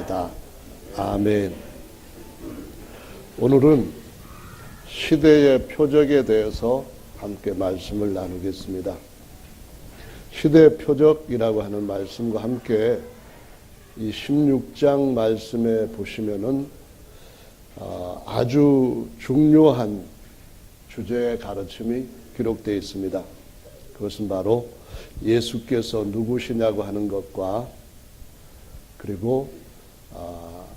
기도합시다. 아멘. 오늘은 시대의 표적에 대해서 함께 말씀을 나누겠습니다. 시대의 표적이라고 하는 말씀과 함께 이 16장 말씀에 보시면은 아주 중요한 주제의 가르침이 기록되어 있습니다. 그것은 바로 예수께서 누구시냐고 하는 것과 그리고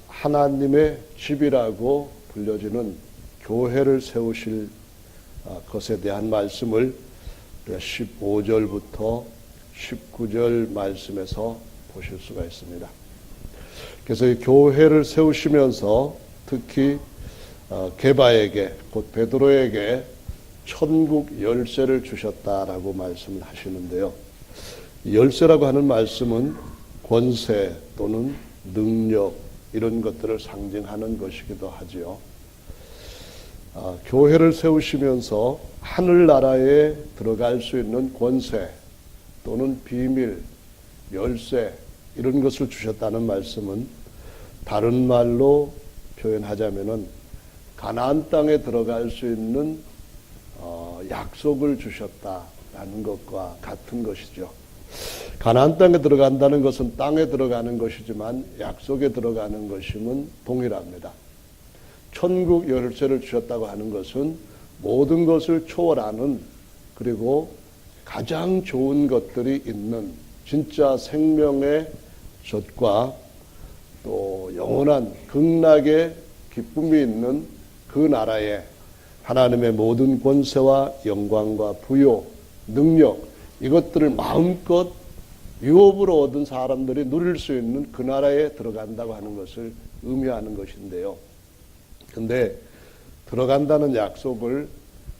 하나님의 집이라고 불려지는 교회를 세우실 것에 대한 말씀을 15절부터 19절 말씀에서 보실 수가 있습니다. 그래서 이 교회를 세우시면서 특히 게바에게 곧 베드로에게 천국 열쇠를 주셨다라고 말씀을 하시는데요. 열쇠라고 하는 말씀은 권세 또는 능력 이런 것들을 상징하는 것이기도 하지요. 교회를 세우시면서 하늘나라에 들어갈 수 있는 권세 또는 비밀, 열쇠 이런 것을 주셨다는 말씀은 다른 말로 표현하자면은 가나안 땅에 들어갈 수 있는 약속을 주셨다라는 것과 같은 것이죠. 가나안 땅에 들어간다는 것은 땅에 들어가는 것이지만 약속에 들어가는 것임은 동일합니다. 천국 열쇠를 주셨다고 하는 것은 모든 것을 초월하는 그리고 가장 좋은 것들이 있는 진짜 생명의 젖과 또 영원한 극락의 기쁨이 있는 그 나라에 하나님의 모든 권세와 영광과 부요, 능력 이것들을 마음껏 유업으로 얻은 사람들이 누릴 수 있는 그 나라에 들어간다고 하는 것을 의미하는 것인데요. 그런데 들어간다는 약속을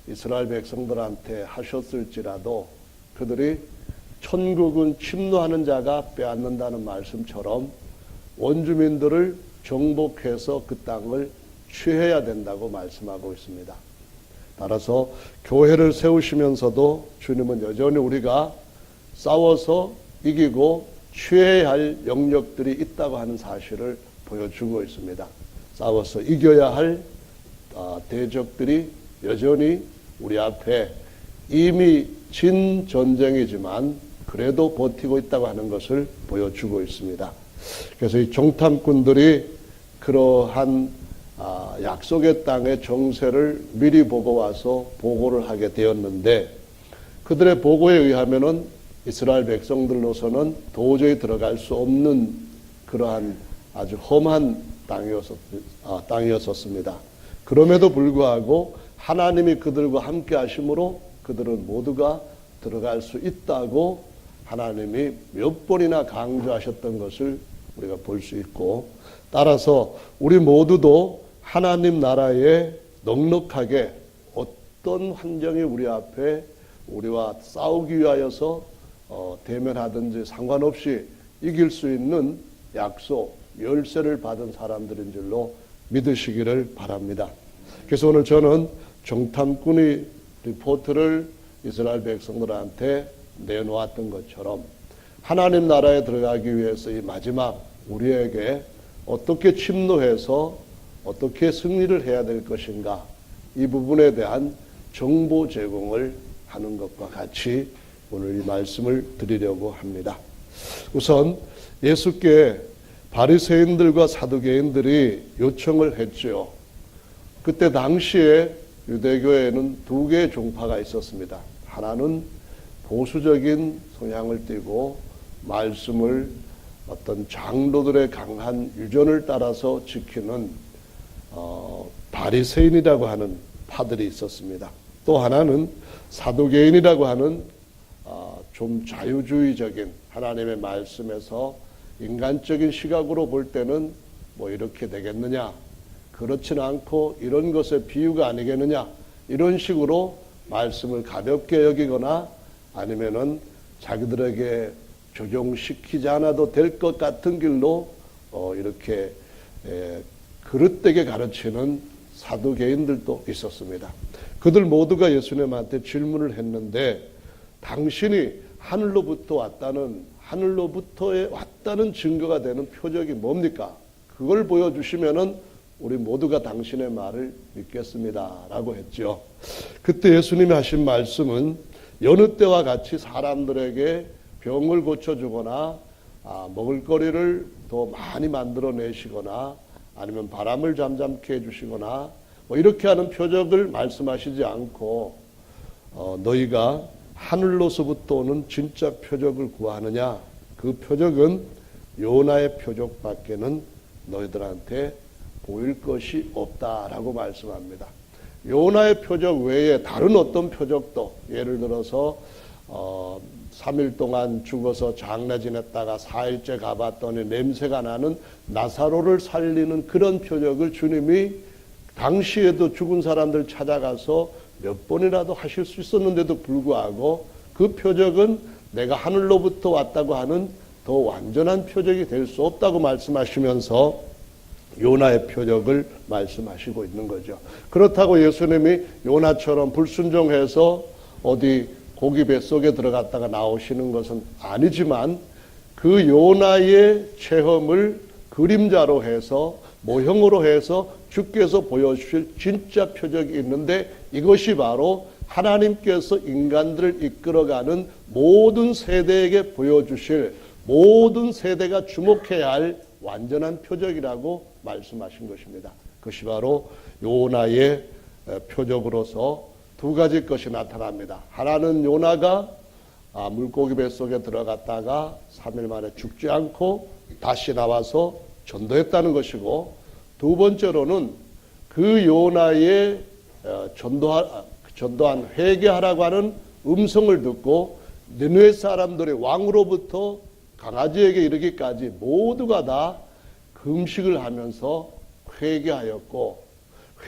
이스라엘 백성들한테 하셨을지라도 그들이 천국은 침노하는 자가 빼앗는다는 말씀처럼 원주민들을 정복해서 그 땅을 취해야 된다고 말씀하고 있습니다. 따라서 교회를 세우시면서도 주님은 여전히 우리가 싸워서 이기고 취해야 할 영역들이 있다고 하는 사실을 보여주고 있습니다. 싸워서 이겨야 할 대적들이 여전히 우리 앞에 이미 진 전쟁이지만 그래도 버티고 있다고 하는 것을 보여주고 있습니다. 그래서 이 정탐꾼들이 그러한 약속의 땅의 정세를 미리 보고 와서 보고를 하게 되었는데 그들의 보고에 의하면은 이스라엘 백성들로서는 도저히 들어갈 수 없는 그러한 아주 험한 땅이었었습니다. 그럼에도 불구하고 하나님이 그들과 함께 하심으로 그들은 모두가 들어갈 수 있다고 하나님이 몇 번이나 강조하셨던 것을 우리가 볼 수 있고 따라서 우리 모두도 하나님 나라에 넉넉하게 어떤 환경이 우리 앞에 우리와 싸우기 위하여서 대면하든지 상관없이 이길 수 있는 약속, 열쇠를 받은 사람들인 줄로 믿으시기를 바랍니다. 그래서 오늘 저는 정탐꾼이 리포트를 이스라엘 백성들한테 내놓았던 것처럼 하나님 나라에 들어가기 위해서 이 마지막 우리에게 어떻게 침노해서 어떻게 승리를 해야 될 것인가 이 부분에 대한 정보 제공을 하는 것과 같이 오늘 이 말씀을 드리려고 합니다. 우선 예수께 바리새인들과 사두개인들이 요청을 했죠. 그때 당시에 유대교에는 두 개의 종파가 있었습니다. 하나는 보수적인 성향을 띠고 말씀을 어떤 장로들의 강한 유전을 따라서 지키는 바리새인이라고 하는 파들이 있었습니다. 또 하나는 사두개인이라고 하는 좀 자유주의적인 하나님의 말씀에서 인간적인 시각으로 볼 때는 뭐 이렇게 되겠느냐 그렇지는 않고 이런 것의 비유가 아니겠느냐 이런 식으로 말씀을 가볍게 여기거나 아니면은 자기들에게 적용시키지 않아도 될 것 같은 길로 이렇게 그릇되게 가르치는 사두개인들도 있었습니다. 그들 모두가 예수님한테 질문을 했는데 당신이 하늘로부터 왔다는 증거가 되는 표적이 뭡니까? 그걸 보여주시면은 우리 모두가 당신의 말을 믿겠습니다 라고 했죠. 그때 예수님이 하신 말씀은 여느 때와 같이 사람들에게 병을 고쳐주거나 먹을거리를 더 많이 만들어내시거나 아니면 바람을 잠잠케 해주시거나 뭐 이렇게 하는 표적을 말씀하시지 않고 너희가 하늘로서부터 오는 진짜 표적을 구하느냐, 그 표적은 요나의 표적밖에는 너희들한테 보일 것이 없다라고 말씀합니다. 요나의 표적 외에 다른 어떤 표적도, 예를 들어서 3일 동안 죽어서 장례 지냈다가 4일째 가봤더니 냄새가 나는 나사로를 살리는 그런 표적을 주님이 당시에도 죽은 사람들 찾아가서 몇 번이라도 하실 수 있었는데도 불구하고 그 표적은 내가 하늘로부터 왔다고 하는 더 완전한 표적이 될 수 없다고 말씀하시면서 요나의 표적을 말씀하시고 있는 거죠. 그렇다고 예수님이 요나처럼 불순종해서 어디 고기 뱃속에 들어갔다가 나오시는 것은 아니지만 그 요나의 체험을 그림자로 해서 모형으로 해서 주께서 보여주실 진짜 표적이 있는데 이것이 바로 하나님께서 인간들을 이끌어가는 모든 세대에게 보여주실, 모든 세대가 주목해야 할 완전한 표적이라고 말씀하신 것입니다. 그것이 바로 요나의 표적으로서 두 가지 것이 나타납니다. 하나는 요나가 물고기 뱃속에 들어갔다가 3일 만에 죽지 않고 다시 나와서 전도했다는 것이고, 두 번째로는 그 요나의 전도한 회개하라고 하는 음성을 듣고 느느웨 사람들의 왕으로부터 강아지에게 이르기까지 모두가 다 금식을 하면서 회개하였고,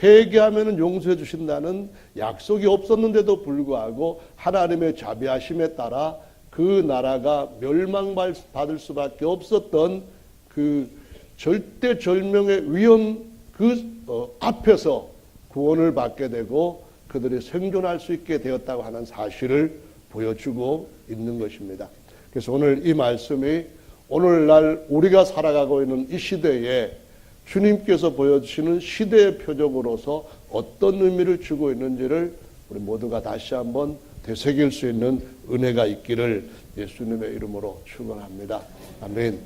회개하면 용서해 주신다는 약속이 없었는데도 불구하고 하나님의 자비하심에 따라 그 나라가 멸망받을 수밖에 없었던 그 절대절명의 위험 앞에서 구원을 받게 되고 그들이 생존할 수 있게 되었다고 하는 사실을 보여주고 있는 것입니다. 그래서 오늘 이 말씀이 오늘날 우리가 살아가고 있는 이 시대에 주님께서 보여주시는 시대의 표적으로서 어떤 의미를 주고 있는지를 우리 모두가 다시 한번 되새길 수 있는 은혜가 있기를 예수님의 이름으로 축원합니다. 아멘.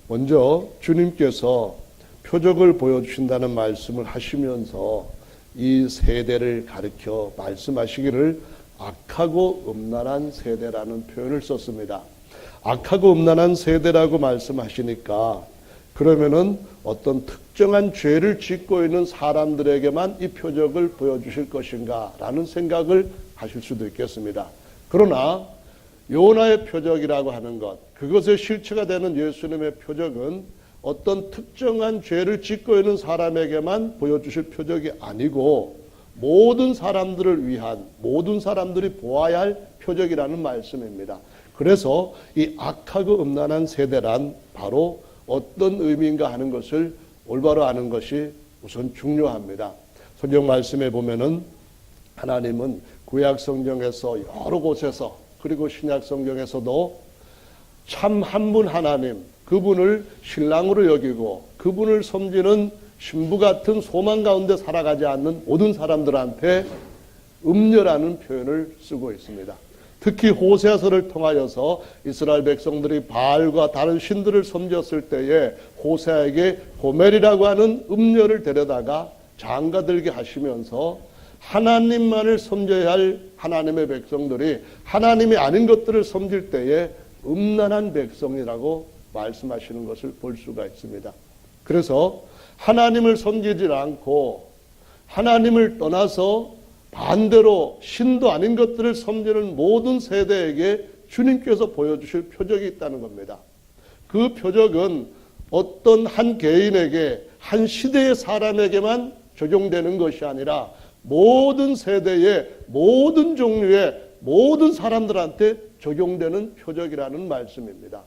먼저 주님께서 표적을 보여주신다는 말씀을 하시면서 이 세대를 가리켜 말씀하시기를 악하고 음란한 세대라는 표현을 썼습니다. 악하고 음란한 세대라고 말씀하시니까 그러면은 어떤 특정한 죄를 짓고 있는 사람들에게만 이 표적을 보여주실 것인가 라는 생각을 하실 수도 있겠습니다. 그러나 요나의 표적이라고 하는 것, 그것의 실체가 되는 예수님의 표적은 어떤 특정한 죄를 짓고 있는 사람에게만 보여주실 표적이 아니고 모든 사람들을 위한, 모든 사람들이 보아야 할 표적이라는 말씀입니다. 그래서 이 악하고 음란한 세대란 바로 어떤 의미인가 하는 것을 올바로 아는 것이 우선 중요합니다. 성경 말씀에 보면은 하나님은 구약 성경에서 여러 곳에서 그리고 신약 성경에서도 참 한 분 하나님, 그분을 신랑으로 여기고 그분을 섬기는 신부 같은 소망 가운데 살아가지 않는 모든 사람들한테 음녀라는 표현을 쓰고 있습니다. 특히 호세아서를 통하여서 이스라엘 백성들이 바알과 다른 신들을 섬겼을 때에 호세아에게 고멜이라고 하는 음녀를 데려다가 장가들게 하시면서 하나님만을 섬겨야 할 하나님의 백성들이 하나님이 아닌 것들을 섬길 때에 음란한 백성이라고 말씀하시는 것을 볼 수가 있습니다. 그래서 하나님을 섬기지 않고 하나님을 떠나서 반대로 신도 아닌 것들을 섬기는 모든 세대에게 주님께서 보여주실 표적이 있다는 겁니다. 그 표적은 어떤 한 개인에게, 한 시대의 사람에게만 적용되는 것이 아니라 모든 세대의 모든 종류의 모든 사람들한테 적용되는 표적이라는 말씀입니다.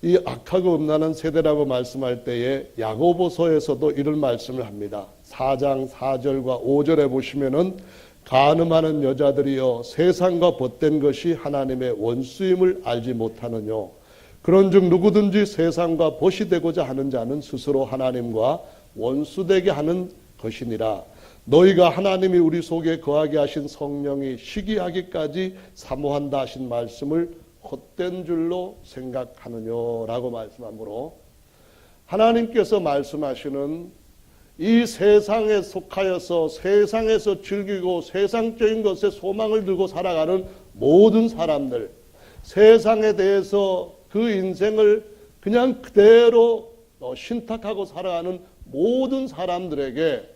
이 악하고 음란한 세대라고 말씀할 때에 야고보서에서도 이런 말씀을 합니다. 4장 4절과 5절에 보시면은 간음하는 여자들이여 세상과 벗된 것이 하나님의 원수임을 알지 못하느뇨. 그런즉 누구든지 세상과 벗이 되고자 하는 자는 스스로 하나님과 원수되게 하는 것이니라. 너희가 하나님이 우리 속에 거하게 하신 성령이 시기하기까지 사모한다 하신 말씀을 헛된 줄로 생각하느냐라고 말씀하므로, 하나님께서 말씀하시는 이 세상에 속하여서 세상에서 즐기고 세상적인 것에 소망을 두고 살아가는 모든 사람들, 세상에 대해서 그 인생을 그냥 그대로 신탁하고 살아가는 모든 사람들에게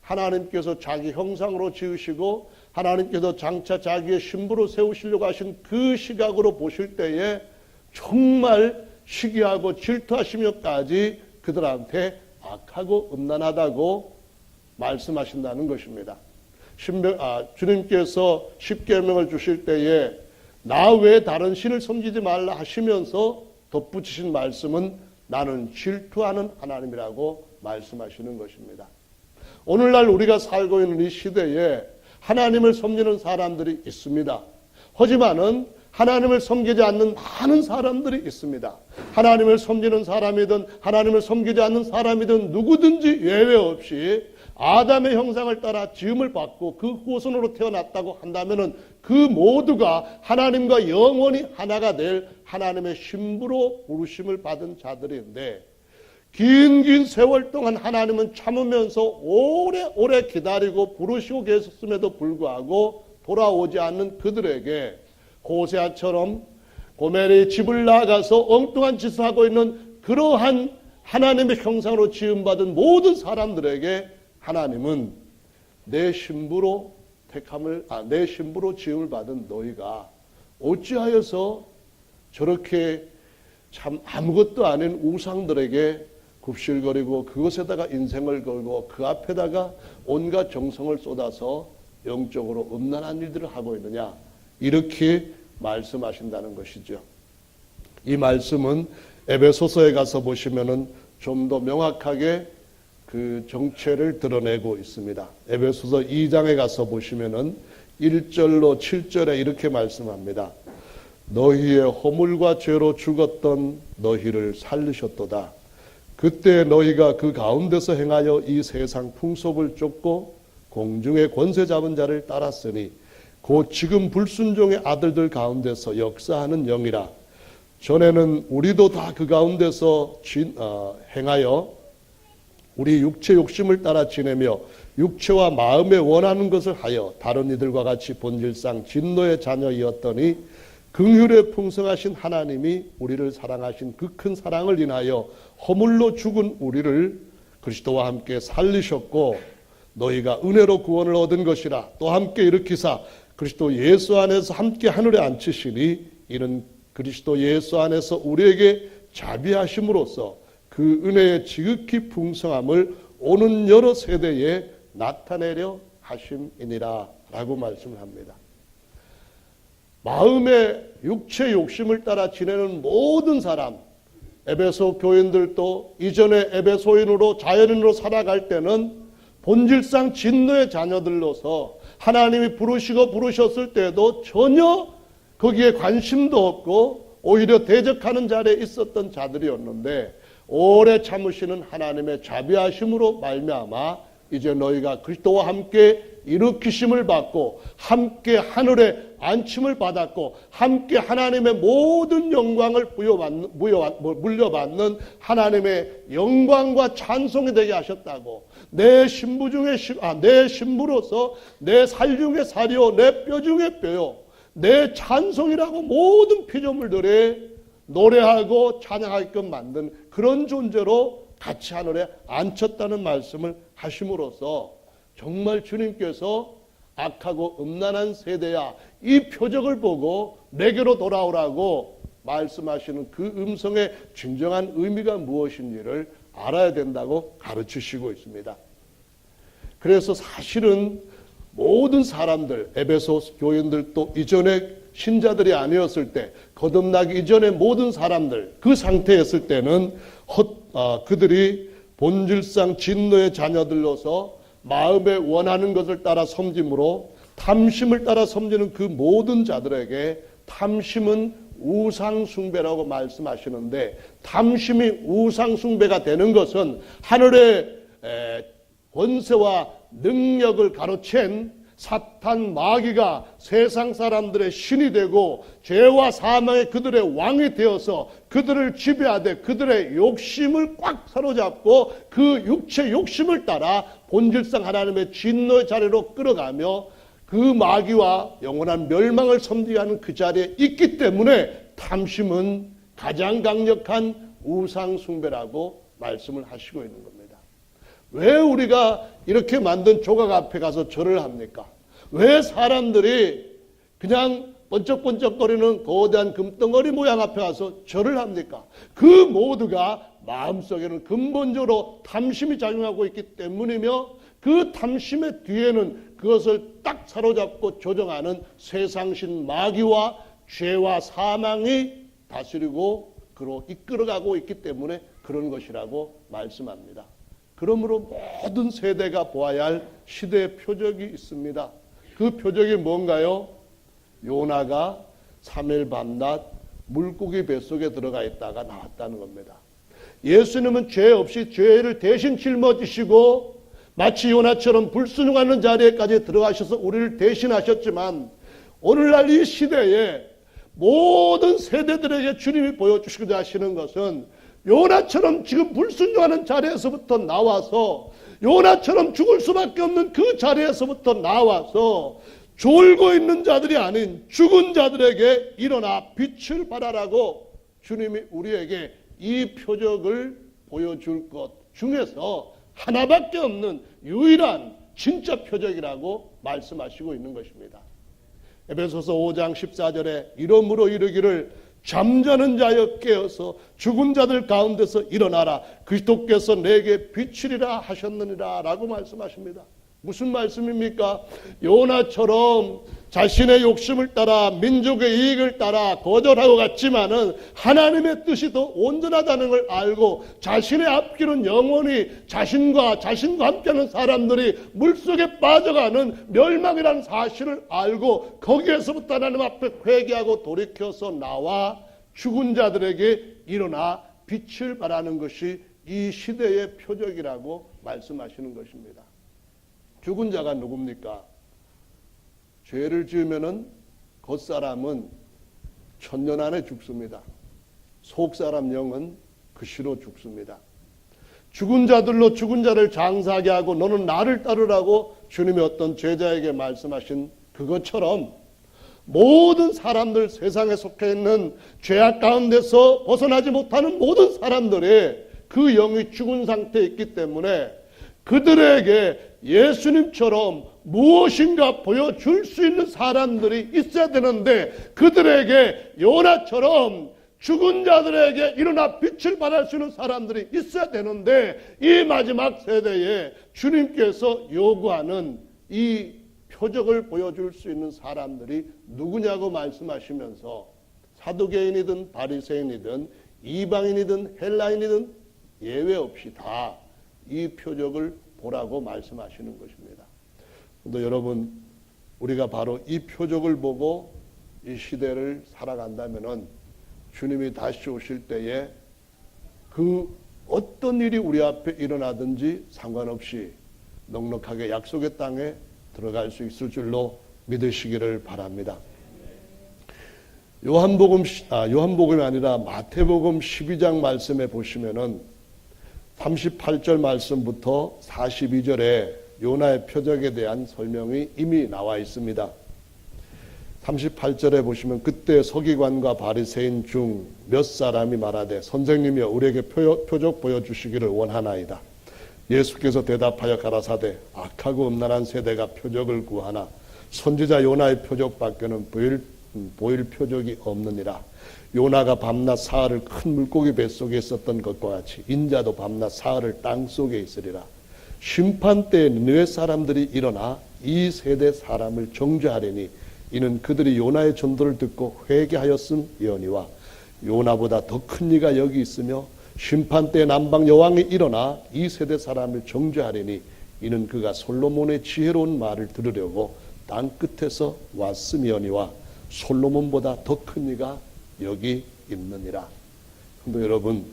하나님께서 자기 형상으로 지으시고 하나님께서 장차 자기의 신부로 세우시려고 하신 그 시각으로 보실 때에 정말 시기하고 질투하시며까지 그들한테 악하고 음란하다고 말씀하신다는 것입니다. 주님께서 십계명을 주실 때에 나 외에 다른 신을 섬기지 말라 하시면서 덧붙이신 말씀은 나는 질투하는 하나님이라고 말씀하시는 것입니다. 오늘날 우리가 살고 있는 이 시대에 하나님을 섬기는 사람들이 있습니다. 하지만은 하나님을 섬기지 않는 많은 사람들이 있습니다. 하나님을 섬기는 사람이든 하나님을 섬기지 않는 사람이든 누구든지 예외 없이 아담의 형상을 따라 지음을 받고 그 후손으로 태어났다고 한다면은 그 모두가 하나님과 영원히 하나가 될 하나님의 신부로 부르심을 받은 자들인데, 긴 세월 동안 하나님은 참으면서 오래오래 기다리고 부르시고 계셨음에도 불구하고 돌아오지 않는 그들에게 호세아처럼 고멜의 집을 나가서 엉뚱한 짓을 하고 있는 그러한 하나님의 형상으로 지음받은 모든 사람들에게 하나님은 내 신부로 내 신부로 지음을 받은 너희가 어찌하여서 저렇게 참 아무것도 아닌 우상들에게 굽실거리고 그것에다가 인생을 걸고 그 앞에다가 온갖 정성을 쏟아서 영적으로 음란한 일들을 하고 있느냐, 이렇게 말씀하신다는 것이죠. 이 말씀은 에베소서에 가서 보시면은 좀 더 명확하게 그 정체를 드러내고 있습니다. 에베소서 2장에 가서 보시면은 1절로 7절에 이렇게 말씀합니다. 너희의 허물과 죄로 죽었던 너희를 살리셨도다. 그때 너희가 그 가운데서 행하여 이 세상 풍속을 쫓고 공중의 권세 잡은 자를 따랐으니 곧 지금 불순종의 아들들 가운데서 역사하는 영이라. 전에는 우리도 다 그 가운데서 행하여 우리 육체 욕심을 따라 지내며 육체와 마음에 원하는 것을 하여 다른 이들과 같이 본질상 진노의 자녀이었더니 긍휼에 풍성하신 하나님이 우리를 사랑하신 그 큰 사랑을 인하여 허물로 죽은 우리를 그리스도와 함께 살리셨고 너희가 은혜로 구원을 얻은 것이라. 또 함께 일으키사 그리스도 예수 안에서 함께 하늘에 앉히시니 이는 그리스도 예수 안에서 우리에게 자비하심으로써 그 은혜의 지극히 풍성함을 오는 여러 세대에 나타내려 하심이니라 라고 말씀을 합니다. 마음의 육체 욕심을 따라 지내는 모든 사람, 에베소 교인들도 이전에 에베소인으로 자연인으로 살아갈 때는 본질상 진노의 자녀들로서 하나님이 부르셨을 때도 전혀 거기에 관심도 없고 오히려 대적하는 자리에 있었던 자들이었는데, 오래 참으시는 하나님의 자비하심으로 말미암아 이제 너희가 그리스도와 함께 일으키심을 받고 함께 하늘에 안침을 받았고 함께 하나님의 모든 영광을 물려받는 하나님의 영광과 찬송이 되게 하셨다고. 내 신부 중에 내 신부로서 내 살 중에 살이요 내 뼈 중에 뼈요 내 찬송이라고 모든 피조물들이 노래하고 찬양하게끔 만든 그런 존재로 같이 하늘에 앉혔다는 말씀을 하심으로써 정말 주님께서 악하고 음란한 세대야 이 표적을 보고 내게로 돌아오라고 말씀하시는 그 음성의 진정한 의미가 무엇인지를 알아야 된다고 가르치시고 있습니다. 그래서 사실은 모든 사람들, 에베소 교인들도 이전에 신자들이 아니었을 때, 거듭나기 이전의 모든 사람들, 그 상태였을 때는 그들이 본질상 진노의 자녀들로서 마음에 원하는 것을 따라 섬김으로 탐심을 따라 섬기는 그 모든 자들에게 탐심은 우상숭배라고 말씀하시는데, 탐심이 우상숭배가 되는 것은 하늘의 권세와 능력을 가로챈 사탄 마귀가 세상 사람들의 신이 되고 죄와 사망의 그들의 왕이 되어서 그들을 지배하되 그들의 욕심을 꽉 사로잡고 그 육체 욕심을 따라 본질상 하나님의 진노의 자리로 끌어가며 그 마귀와 영원한 멸망을 선대하는 그 자리에 있기 때문에 탐심은 가장 강력한 우상숭배라고 말씀을 하시고 있는 겁니다. 왜 우리가 이렇게 만든 조각 앞에 가서 절을 합니까? 왜 사람들이 그냥 번쩍번쩍거리는 거대한 금덩어리 모양 앞에 가서 절을 합니까? 그 모두가 마음속에는 근본적으로 탐심이 작용하고 있기 때문이며, 그 탐심의 뒤에는 그것을 딱 사로잡고 조정하는 세상신 마귀와 죄와 사망이 다스리고 그로 이끌어가고 있기 때문에 그런 것이라고 말씀합니다. 그러므로 모든 세대가 보아야 할 시대의 표적이 있습니다. 그 표적이 뭔가요? 요나가 3일 밤낮 물고기 뱃속에 들어가 있다가 나왔다는 겁니다. 예수님은 죄 없이 죄를 대신 짊어지시고 마치 요나처럼 불순종하는 자리에까지 들어가셔서 우리를 대신하셨지만, 오늘날 이 시대에 모든 세대들에게 주님이 보여주시고자 하시는 것은 요나처럼 지금 불순종하는 자리에서부터 나와서, 요나처럼 죽을 수밖에 없는 그 자리에서부터 나와서 졸고 있는 자들이 아닌 죽은 자들에게 일어나 빛을 발하라고 주님이 우리에게 이 표적을 보여줄 것 중에서 하나밖에 없는 유일한 진짜 표적이라고 말씀하시고 있는 것입니다. 에베소서 5장 14절에 이러므로 이르기를 잠자는 자여 깨어서 죽은 자들 가운데서 일어나라, 그리스도께서 내게 빛이리라 하셨느니라 라고 말씀하십니다. 무슨 말씀입니까? 요나처럼 자신의 욕심을 따라 민족의 이익을 따라 거절하고 갔지만은 하나님의 뜻이 더 온전하다는 걸 알고 자신의 앞길은 영원히 자신과 함께하는 사람들이 물속에 빠져가는 멸망이라는 사실을 알고 거기에서부터 하나님 앞에 회개하고 돌이켜서 나와 죽은 자들에게 일어나 빛을 발하는 것이 이 시대의 표적이라고 말씀하시는 것입니다. 죽은 자가 누굽니까? 죄를 지으면은 겉사람은 천년 안에 죽습니다. 속사람 영은 그 시로 죽습니다. 죽은 자들로 죽은 자를 장사하게 하고 너는 나를 따르라고 주님이 어떤 제자에게 말씀하신 그것처럼 모든 사람들, 세상에 속해 있는 죄악 가운데서 벗어나지 못하는 모든 사람들이 그 영이 죽은 상태에 있기 때문에 그들에게 예수님처럼 무엇인가 보여줄 수 있는 사람들이 있어야 되는데, 그들에게 요나처럼 죽은 자들에게 일어나 빛을 발할 수 있는 사람들이 있어야 되는데, 이 마지막 세대에 주님께서 요구하는 이 표적을 보여줄 수 있는 사람들이 누구냐고 말씀하시면서 사두개인이든 바리새인이든 이방인이든 헬라인이든 예외 없이 다 이 표적을 보라고 말씀하시는 것입니다. 그런데 여러분, 우리가 바로 이 표적을 보고 이 시대를 살아간다면은 주님이 다시 오실 때에 그 어떤 일이 우리 앞에 일어나든지 상관없이 넉넉하게 약속의 땅에 들어갈 수 있을 줄로 믿으시기를 바랍니다. 요한복음이 아니라 마태복음 12장 말씀에 보시면은 38절 말씀부터 42절에 요나의 표적에 대한 설명이 이미 나와 있습니다. 38절에 보시면 그때 서기관과 바리새인 중 몇 사람이 말하되 선생님이여 우리에게 표적 보여주시기를 원하나이다. 예수께서 대답하여 가라사대 악하고 음란한 세대가 표적을 구하나 선지자 요나의 표적밖에는 보일 표적이 없느니라. 요나가 밤낮 사흘을 큰 물고기 뱃속에 있었던 것과 같이 인자도 밤낮 사흘을 땅속에 있으리라. 심판 때에 느헤 사람들이 일어나 이 세대 사람을 정죄하리니 이는 그들이 요나의 전도를 듣고 회개하였음이오니와 요나보다 더 큰 이가 여기 있으며 심판 때에 남방 여왕이 일어나 이 세대 사람을 정죄하리니 이는 그가 솔로몬의 지혜로운 말을 들으려고 땅 끝에서 왔음이오니와 솔로몬보다 더 큰 이가 여기 있느니라. 근데 여러분,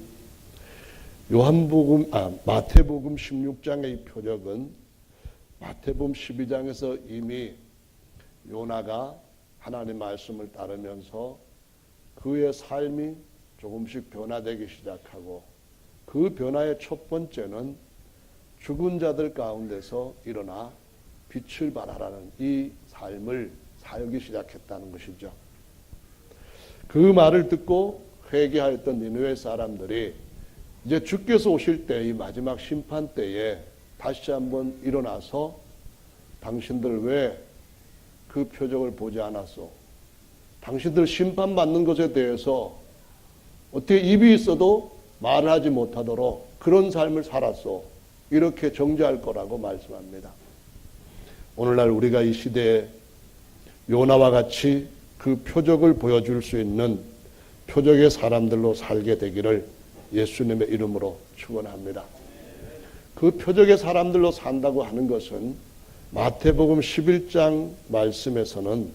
마태복음 16장의 이 표적은 마태복음 12장에서 이미 요나가 하나님 말씀을 따르면서 그의 삶이 조금씩 변화되기 시작하고, 그 변화의 첫 번째는 죽은 자들 가운데서 일어나 빛을 발하라는 이 삶을 살기 시작했다는 것이죠. 그 말을 듣고 회개하였던 니느웨 사람들이 이제 주께서 오실 때, 이 마지막 심판 때에 다시 한번 일어나서 당신들 왜 그 표적을 보지 않았소? 당신들 심판받는 것에 대해서 어떻게 입이 있어도 말을 하지 못하도록 그런 삶을 살았소? 이렇게 정죄할 거라고 말씀합니다. 오늘날 우리가 이 시대에 요나와 같이 그 표적을 보여줄 수 있는 표적의 사람들로 살게 되기를 예수님의 이름으로 축원합니다. 그 표적의 사람들로 산다고 하는 것은 마태복음 11장 말씀에서는,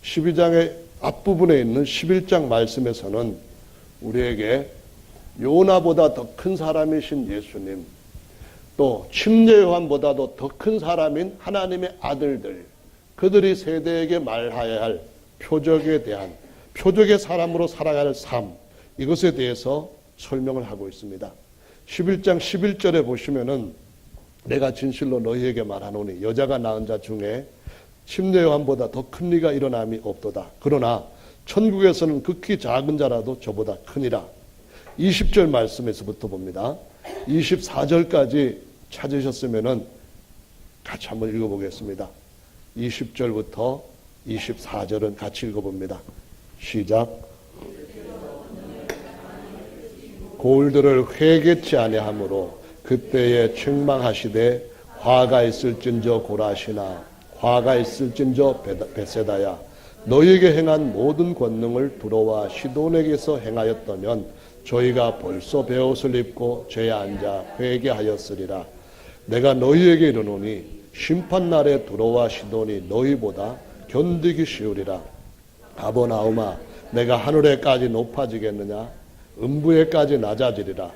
12장의 앞부분에 있는 11장 말씀에서는 우리에게 요나보다 더 큰 사람이신 예수님, 또 침례 요한보다도 더 큰 사람인 하나님의 아들들, 그들이 세대에게 말해야 할 표적에 대한, 표적의 사람으로 살아갈 삶, 이것에 대해서 설명을 하고 있습니다. 11장 11절에 보시면은 내가 진실로 너희에게 말하노니 여자가 낳은 자 중에 침례 요한보다 더 큰 이가 일어남이 없도다. 그러나 천국에서는 극히 작은 자라도 저보다 크니라. 20절 말씀에서부터 봅니다. 24절까지 찾으셨으면은 같이 한번 읽어보겠습니다. 20절부터 24절은 같이 읽어봅니다. 시작. 고울들을 회개치 아니하므로 그때에 책망하시되 화가 있을진저 고라시나 화가 있을진저 베세다야 너희에게 행한 모든 권능을 두로와 시돈에게서 행하였다면 저희가 벌써 베옷을 입고 죄에 앉아 회개하였으리라. 내가 너희에게 이르노니 심판날에 두로와 시돈이 너희보다 견디기 쉬우리라. 가버나움아 내가 하늘에까지 높아지겠느냐? 음부에까지 낮아지리라.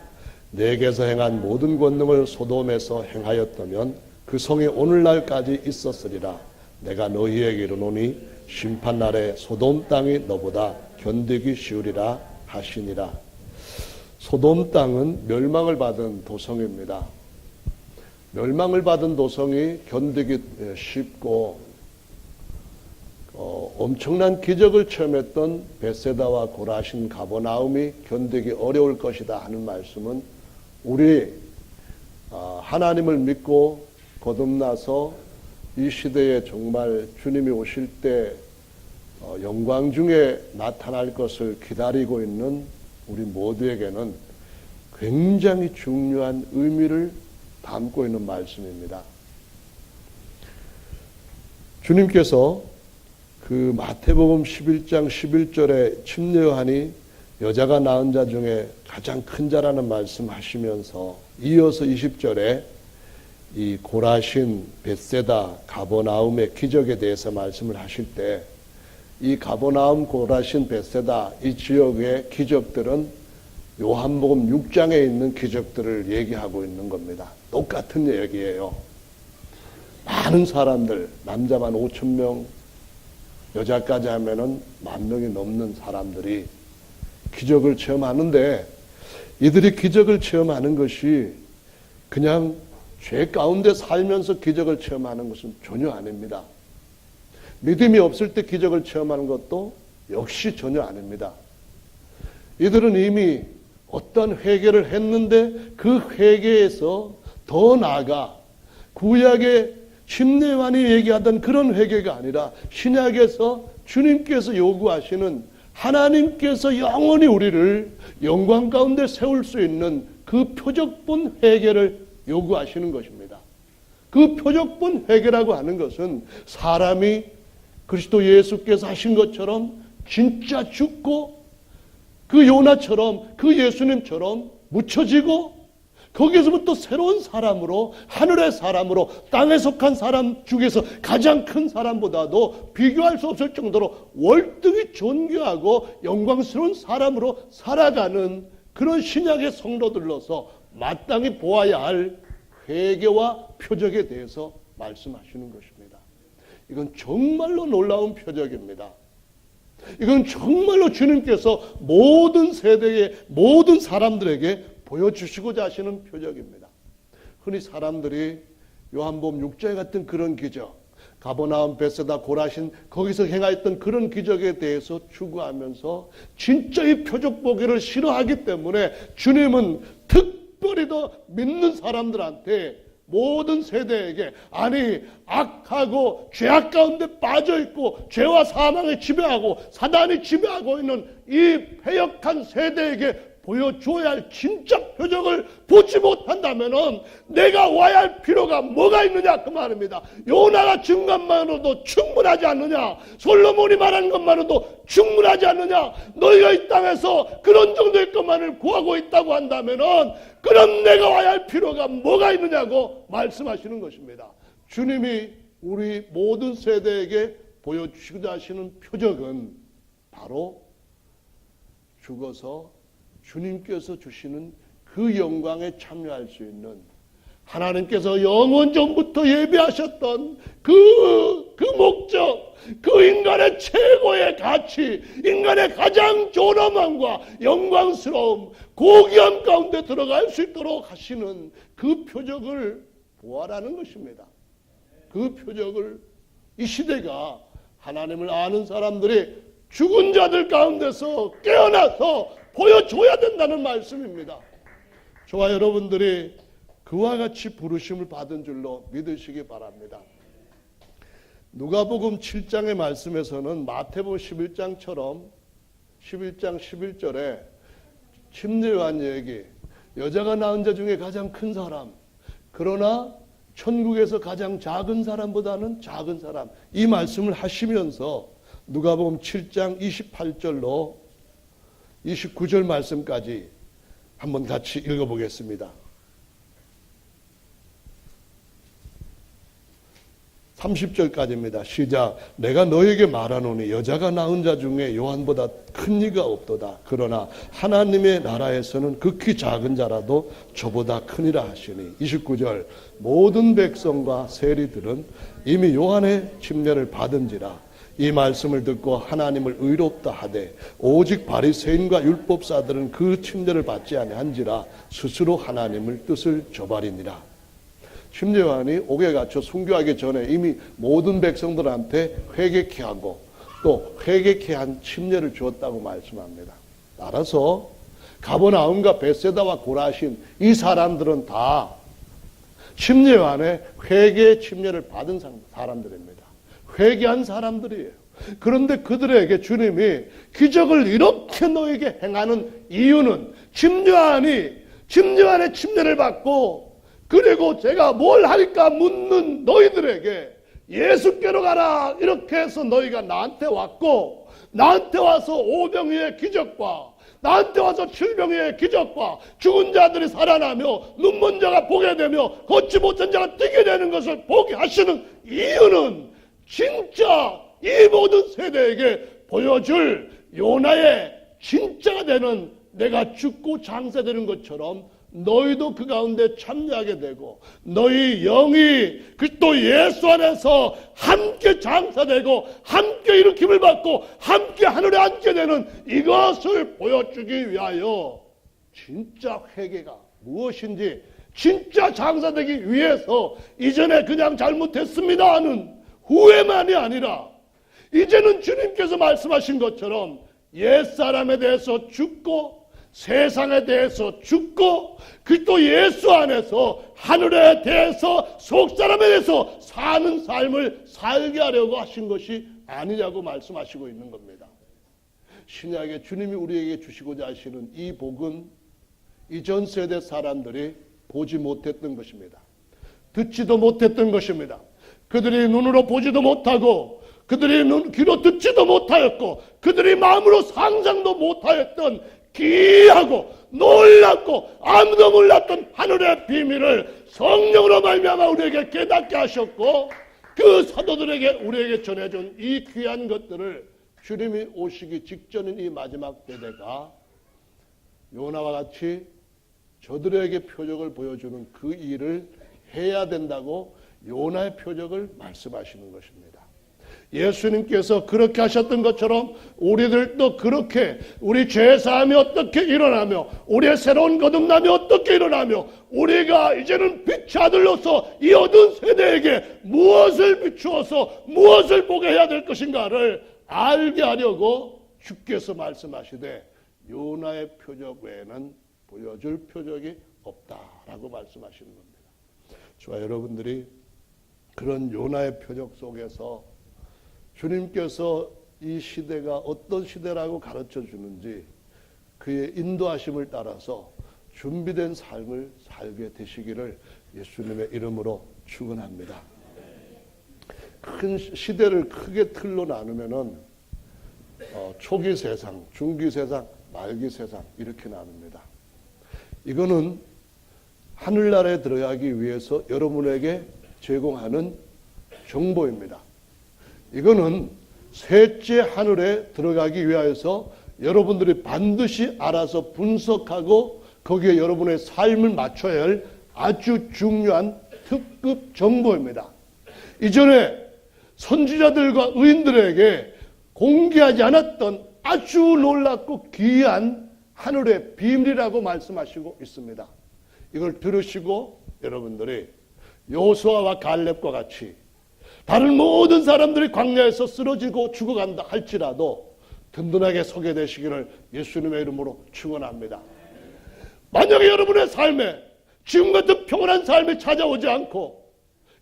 내게서 행한 모든 권능을 소돔에서 행하였다면 그 성이 오늘날까지 있었으리라. 내가 너희에게 이르노니 심판날에 소돔 땅이 너보다 견디기 쉬우리라 하시니라. 소돔 땅은 멸망을 받은 도성입니다. 멸망을 받은 도성이 견디기 쉽고 엄청난 기적을 체험했던 베세다와 고라신 가버나움이 견디기 어려울 것이다 하는 말씀은 우리 하나님을 믿고 거듭나서 이 시대에 정말 주님이 오실 때 영광 중에 나타날 것을 기다리고 있는 우리 모두에게는 굉장히 중요한 의미를 담고 있는 말씀입니다. 주님께서 그 마태복음 11장 11절에 침례 요한이 여자가 낳은 자 중에 가장 큰 자라는 말씀하시면서 이어서 20절에 이 고라신, 벳세다, 가버나움의 기적에 대해서 말씀을 하실 때 이 가버나움, 고라신, 벳세다 이 지역의 기적들은 요한복음 6장에 있는 기적들을 얘기하고 있는 겁니다. 똑같은 얘기예요. 많은 사람들, 남자만 5,000명, 여자까지 하면은 10,000명이 넘는 사람들이 기적을 체험하는데, 이들이 기적을 체험하는 것이 그냥 죄 가운데 살면서 기적을 체험하는 것은 전혀 아닙니다. 믿음이 없을 때 기적을 체험하는 것도 역시 전혀 아닙니다. 이들은 이미 어떤 회개를 했는데 그 회개에서 더 나아가 구약의 침례 요한이 얘기하던 그런 회개가 아니라 신약에서 주님께서 요구하시는, 하나님께서 영원히 우리를 영광 가운데 세울 수 있는 그 표적본 회개를 요구하시는 것입니다. 그 표적본 회개라고 하는 것은 사람이 그리스도 예수께서 하신 것처럼 진짜 죽고 그 요나처럼, 그 예수님처럼 묻혀지고 거기에서부터 새로운 사람으로, 하늘의 사람으로, 땅에 속한 사람 중에서 가장 큰 사람보다도 비교할 수 없을 정도로 월등히 존귀하고 영광스러운 사람으로 살아가는 그런 신약의 성도들로서 마땅히 보아야 할 회개와 표적에 대해서 말씀하시는 것입니다. 이건 정말로 놀라운 표적입니다. 이건 정말로 주님께서 모든 세대의 모든 사람들에게 보여주시고자 하시는 표적입니다. 흔히 사람들이 요한복음 6장에 같은 그런 기적, 가버나움, 베세다, 고라신 거기서 행하였던 그런 기적에 대해서 추구하면서 진짜 이 표적 보기를 싫어하기 때문에 주님은 특별히 더 믿는 사람들한테 모든 세대에게, 아니 악하고 죄악 가운데 빠져있고 죄와 사망에 지배하고 사단이 지배하고 있는 이 패역한 세대에게 보여줘야 할 진짜 표적을 보지 못한다면 내가 와야 할 필요가 뭐가 있느냐 그 말입니다. 요나가 증거만으로도 충분하지 않느냐, 솔로몬이 말하는 것만으로도 충분하지 않느냐, 너희가 이 땅에서 그런 정도의 것만을 구하고 있다고 한다면 그럼 내가 와야 할 필요가 뭐가 있느냐고 말씀하시는 것입니다. 주님이 우리 모든 세대에게 보여주시고자 하시는 표적은 바로 죽어서 주님께서 주시는 그 영광에 참여할 수 있는, 하나님께서 영원 전부터 예비하셨던 그 목적, 그 인간의 최고의 가치, 인간의 가장 존엄함과 영광스러움, 고귀함 가운데 들어갈 수 있도록 하시는 그 표적을 보아라는 것입니다. 그 표적을 이 시대가 하나님을 아는 사람들이 죽은 자들 가운데서 깨어나서 보여줘야 된다는 말씀입니다. 저와 여러분들이 그와 같이 부르심을 받은 줄로 믿으시기 바랍니다. 누가복음 7장의 말씀에서는 마태복음 11장처럼 11장 11절에 침례요한 얘기, 여자가 낳은 자 중에 가장 큰 사람, 그러나 천국에서 가장 작은 사람보다는 작은 사람, 이 말씀을 하시면서 누가복음 7장 28절로 29절 말씀까지 한번 같이 읽어보겠습니다. 30절까지입니다. 시작. 내가 너에게 말하노니 여자가 낳은 자 중에 요한보다 큰 이가 없도다. 그러나 하나님의 나라에서는 극히 작은 자라도 저보다 크니라 하시니. 29절. 모든 백성과 세리들은 이미 요한의 침례를 받은지라. 이 말씀을 듣고 하나님을 의롭다 하되 오직 바리새인과 율법사들은 그 침례를 받지 아니한지라 스스로 하나님을 뜻을 저버리니라. 침례요한이 옥에 갇혀 순교하기 전에 이미 모든 백성들한테 회개케 하고 또 회개케 한 침례를 주었다고 말씀합니다. 따라서 가버나움과 베세다와 고라신 이 사람들은 다 침례요한의 회개 침례를 받은 사람들입니다. 회개한 사람들이에요. 그런데 그들에게 주님이 기적을 이렇게 너에게 행하는 이유는 침례요한의 침례를 받고 그리고 제가 뭘 할까 묻는 너희들에게 예수께로 가라 이렇게 해서 너희가 나한테 왔고, 나한테 와서 오병이의 기적과 나한테 와서 칠병이의 기적과 죽은 자들이 살아나며 눈먼 자가 보게 되며 걷지 못한 자가 뛰게 되는 것을 보게 하시는 이유는 진짜 이 모든 세대에게 보여줄 요나의 진짜가 되는, 내가 죽고 장사되는 것처럼 너희도 그 가운데 참여하게 되고 너희 영이 그리스도 예수 안에서 함께 장사되고 함께 일으킴을 받고 함께 하늘에 앉게 되는 이것을 보여주기 위하여 진짜 회개가 무엇인지, 진짜 장사되기 위해서 이전에 그냥 잘못했습니다 하는 후회만이 아니라 이제는 주님께서 말씀하신 것처럼 옛사람에 대해서 죽고 세상에 대해서 죽고 그리스도 예수 안에서 하늘에 대해서 속사람에 대해서 사는 삶을 살게 하려고 하신 것이 아니냐고 말씀하시고 있는 겁니다. 신약에 주님이 우리에게 주시고자 하시는 이 복은 이전 세대 사람들이 보지 못했던 것입니다. 듣지도 못했던 것입니다. 그들이 눈으로 보지도 못하고 그들이 귀로 듣지도 못하였고 그들이 마음으로 상상도 못하였던 귀하고 놀랍고 아무도 몰랐던 하늘의 비밀을 성령으로 말미암아 우리에게 깨닫게 하셨고, 그 사도들에게 우리에게 전해준 이 귀한 것들을 주님이 오시기 직전인 이 마지막 때가 요나와 같이 저들에게 표적을 보여주는 그 일을 해야 된다고 요나의 표적을 말씀하시는 것입니다. 예수님께서 그렇게 하셨던 것처럼 우리들도 그렇게 우리 죄사함이 어떻게 일어나며 우리의 새로운 거듭남이 어떻게 일어나며 우리가 이제는 빛의 아들로서 이 어두운 세대에게 무엇을 비추어서 무엇을 보게 해야 될 것인가를 알게 하려고 주께서 말씀하시되 요나의 표적 외에는 보여줄 표적이 없다라고 말씀하시는 겁니다. 저와 여러분들이 그런 요나의 표적 속에서 주님께서 이 시대가 어떤 시대라고 가르쳐 주는지 그의 인도하심을 따라서 준비된 삶을 살게 되시기를 예수님의 이름으로 축원합니다. 큰 시대를 크게 틀로 나누면은 초기 세상, 중기 세상, 말기 세상 이렇게 나눕니다. 이거는 하늘나라에 들어가기 위해서 여러분에게 제공하는 정보입니다. 이거는 셋째 하늘에 들어가기 위해서 여러분들이 반드시 알아서 분석하고 거기에 여러분의 삶을 맞춰야 할 아주 중요한 특급 정보입니다. 이전에 선지자들과 의인들에게 공개하지 않았던 아주 놀랍고 귀한 하늘의 비밀이라고 말씀하시고 있습니다. 이걸 들으시고 여러분들이 여호수아와 갈렙과 같이 다른 모든 사람들이 광야에서 쓰러지고 죽어간다 할지라도 든든하게 서게 되시기를 예수님의 이름으로 축원합니다. 만약에 여러분의 삶에 지금 같은 평온한 삶이 찾아오지 않고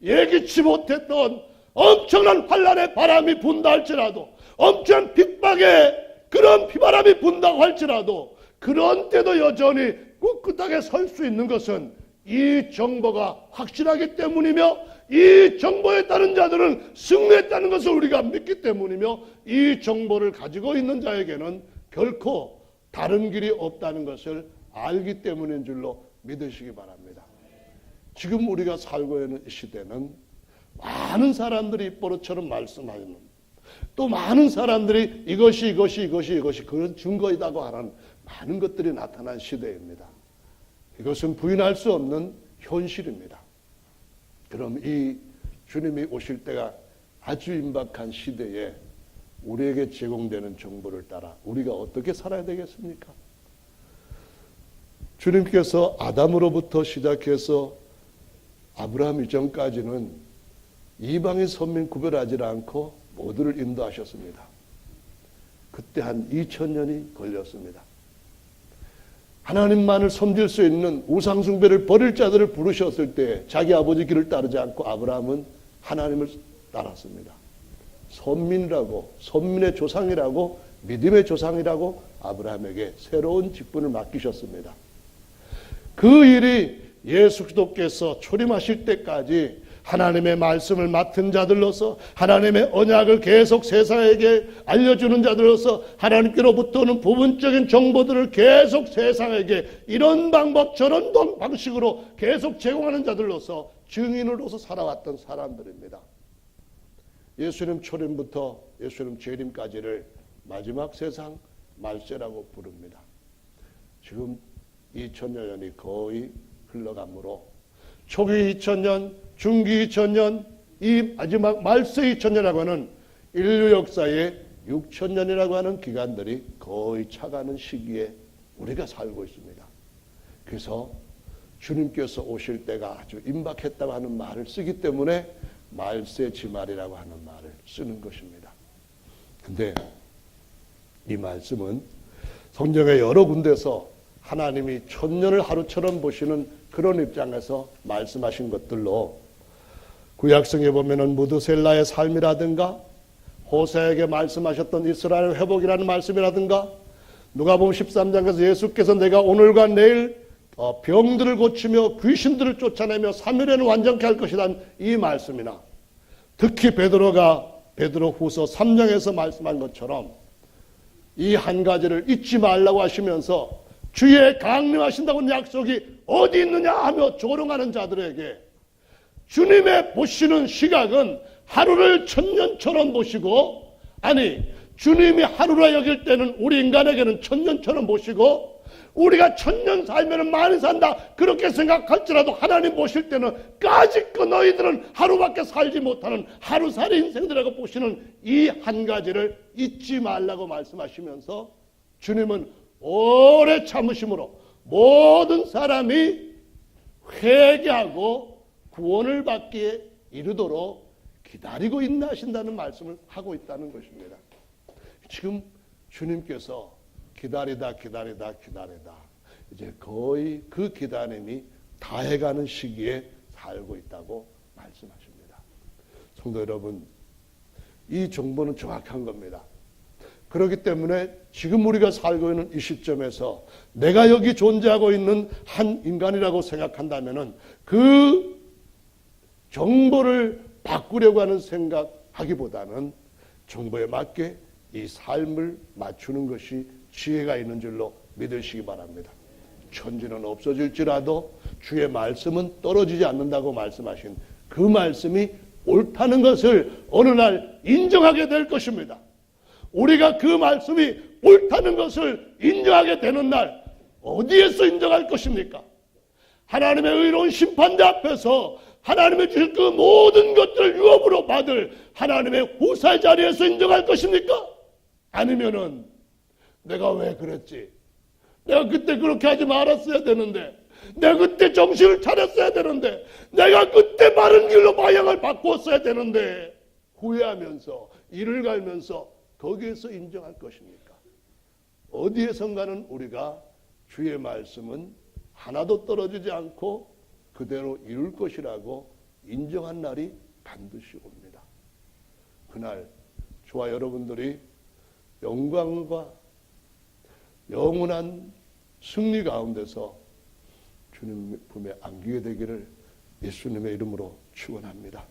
예기치 못했던 엄청난 환란의 바람이 분다 할지라도 엄청난 핍박의 그런 비바람이 분다고 할지라도 그런 때도 여전히 꿋꿋하게 설 수 있는 것은 이 정보가 확실하기 때문이며 이 정보에 따른 자들은 승리했다는 것을 우리가 믿기 때문이며 이 정보를 가지고 있는 자에게는 결코 다른 길이 없다는 것을 알기 때문인 줄로 믿으시기 바랍니다. 지금 우리가 살고 있는 이 시대는 많은 사람들이 입버릇처럼 말씀하는 또 많은 사람들이 이것이 그런 증거이다고 하는 많은 것들이 나타난 시대입니다. 이것은 부인할 수 없는 현실입니다. 그럼 이 주님이 오실 때가 아주 임박한 시대에 우리에게 제공되는 정보를 따라 우리가 어떻게 살아야 되겠습니까? 주님께서 아담으로부터 시작해서 아브라함 이전까지는 이방인 선민 구별하지 않고 모두를 인도하셨습니다. 그때 한 2000년이 걸렸습니다. 하나님만을 섬길 수 있는 우상숭배를 버릴 자들을 부르셨을 때 자기 아버지 길을 따르지 않고 아브라함은 하나님을 따랐습니다. 선민이라고, 선민의 조상이라고, 믿음의 조상이라고 아브라함에게 새로운 직분을 맡기셨습니다. 그 일이 예수 그리스도께서 초림하실 때까지 하나님의 말씀을 맡은 자들로서 하나님의 언약을 계속 세상에게 알려주는 자들로서 하나님께로부터 오는 부분적인 정보들을 계속 세상에게 이런 방법 저런 방식으로 계속 제공하는 자들로서 증인으로서 살아왔던 사람들입니다. 예수님 초림부터 예수님 재림까지를 마지막 세상 말세라고 부릅니다. 지금 2000여 년이 거의 흘러가므로 초기 2000년, 중기 2000년, 이 마지막 말세 2000년이라고 하는 인류 역사의 6000년이라고 하는 기간들이 거의 차가는 시기에 우리가 살고 있습니다. 그래서 주님께서 오실 때가 아주 임박했다고 하는 말을 쓰기 때문에 말세 지말이라고 하는 말을 쓰는 것입니다. 근데 이 말씀은 성경의 여러 군데서 하나님이 천년을 하루처럼 보시는 그런 입장에서 말씀하신 것들로 구약성에 보면은 무드셀라의 삶이라든가 호세에게 말씀하셨던 이스라엘 회복이라는 말씀이라든가 누가복음 13장에서 예수께서 내가 오늘과 내일 병들을 고치며 귀신들을 쫓아내며 3일에는 완전케 할 것이란 이 말씀이나 특히 베드로후서 3장에서 말씀한 것처럼 이 한 가지를 잊지 말라고 하시면서 주의 강림하신다는 약속이 어디 있느냐 하며 조롱하는 자들에게 주님의 보시는 시각은 하루를 천년처럼 보시고, 아니 주님이 하루라 여길 때는 우리 인간에게는 천년처럼 보시고, 우리가 천년 살면 많이 산다 그렇게 생각할지라도 하나님 보실 때는 까짓거 너희들은 하루밖에 살지 못하는 하루살이 인생들에게 보시는 이 한 가지를 잊지 말라고 말씀하시면서, 주님은 오래 참으심으로 모든 사람이 회개하고 구원을 받기에 이르도록 기다리고 인내하신다는 말씀을 하고 있다는 것입니다. 지금 주님께서 기다리다 이제 거의 그 기다림이 다해가는 시기에 살고 있다고 말씀하십니다. 성도 여러분, 이 정보는 정확한 겁니다. 그렇기 때문에 지금 우리가 살고 있는 이 시점에서 내가 여기 존재하고 있는 한 인간이라고 생각한다면 그 정보를 바꾸려고 하는 생각하기보다는 정보에 맞게 이 삶을 맞추는 것이 지혜가 있는 줄로 믿으시기 바랍니다. 천지는 없어질지라도 주의 말씀은 떨어지지 않는다고 말씀하신 그 말씀이 옳다는 것을 어느 날 인정하게 될 것입니다. 우리가 그 말씀이 옳다는 것을 인정하게 되는 날 어디에서 인정할 것입니까? 하나님의 의로운 심판대 앞에서 하나님의 주실 그 모든 것들을 유업으로 받을 하나님의 후사의 자리에서 인정할 것입니까? 아니면은 내가 왜 그랬지? 내가 그때 그렇게 하지 말았어야 되는데, 내가 그때 정신을 차렸어야 되는데, 내가 그때 바른 길로 방향을 바꾸었어야 되는데, 후회하면서 이를 갈면서 거기에서 인정할 것입니까? 어디에선가는 우리가 주의 말씀은 하나도 떨어지지 않고 그대로 이룰 것이라고 인정한 날이 반드시 옵니다. 그날 저와 여러분들이 영광과 영원한 승리 가운데서 주님 품에 안기게 되기를 예수님의 이름으로 축원합니다.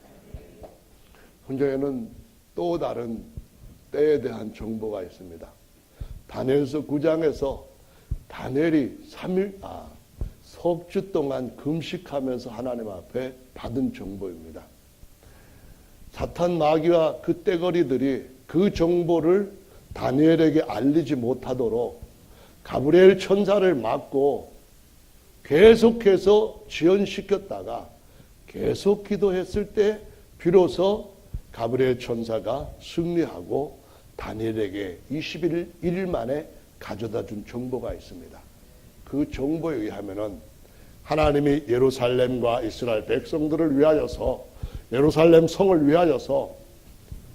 현장에는 또 다른 때에 대한 정보가 있습니다. 다니엘서 9장에서 다니엘이 석 주 동안 금식하면서 하나님 앞에 받은 정보입니다. 사탄 마귀와 그 떼거리들이 그 정보를 다니엘에게 알리지 못하도록 가브리엘 천사를 막고 계속해서 지연시켰다가 계속 기도했을 때 비로소 가브리엘 천사가 승리하고 다니엘에게 21일 만에 가져다 준 정보가 있습니다. 그 정보에 의하면은 하나님이 예루살렘과 이스라엘 백성들을 위하여서 예루살렘 성을 위하여서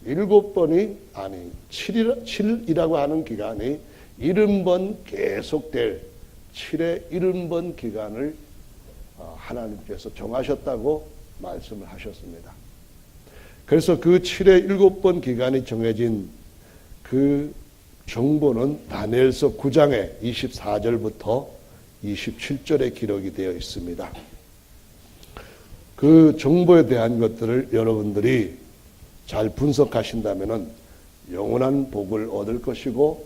7번이 아니 7이라고 하는 기간이 70번 계속될 7의 70번 기간을 하나님께서 정하셨다고 말씀을 하셨습니다. 그래서 그 7의 7번 기간이 정해진 그 정보는 다니엘서 9장의 24절부터 27절에 기록이 되어 있습니다. 그 정보에 대한 것들을 여러분들이 잘 분석하신다면 영원한 복을 얻을 것이고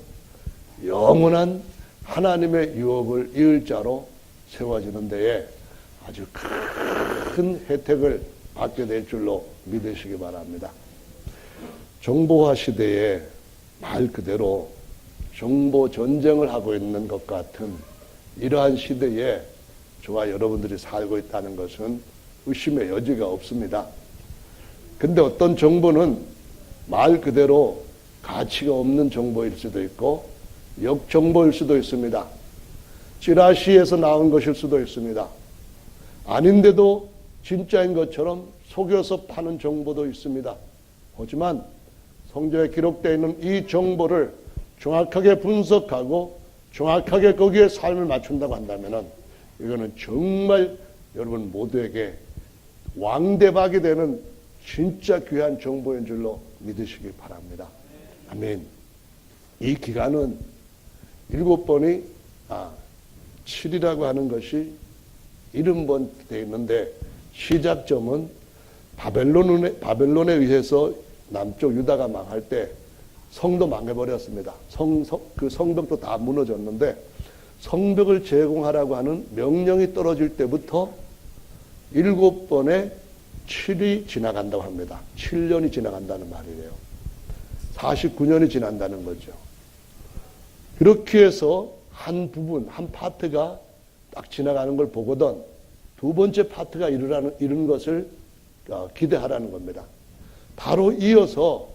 영원한 하나님의 유업을 이을 자로 세워지는 데에 아주 큰 혜택을 받게 될 줄로 믿으시기 바랍니다. 정보화 시대에 말 그대로 정보 전쟁을 하고 있는 것 같은 이러한 시대에 저와 여러분들이 살고 있다는 것은 의심의 여지가 없습니다. 근데 어떤 정보는 말 그대로 가치가 없는 정보일 수도 있고 역정보일 수도 있습니다. 찌라시에서 나온 것일 수도 있습니다. 아닌데도 진짜인 것처럼 속여서 파는 정보도 있습니다. 하지만 성경에 기록되어 있는 이 정보를 정확하게 분석하고 정확하게 거기에 삶을 맞춘다고 한다면 이거는 정말 여러분 모두에게 왕대박이 되는 진짜 귀한 정보인 줄로 믿으시기 바랍니다. 아멘. 이 기간은 7번이 7이라고 하는 것이 70번 되어 있는데 시작점은 바벨론에 의해서 남쪽 유다가 망할 때 성도 망해버렸습니다. 그 성벽도 다 무너졌는데 성벽을 제공하라고 하는 명령이 떨어질 때부터 7번의 7이 지나간다고 합니다. 7년이 지나간다는 말이에요. 49년이 지난다는 거죠. 그렇게 해서 한 부분, 한 파트가 딱 지나가는 걸 보거든 두 번째 파트가 이르는 것을 기대하라는 겁니다. 바로 이어서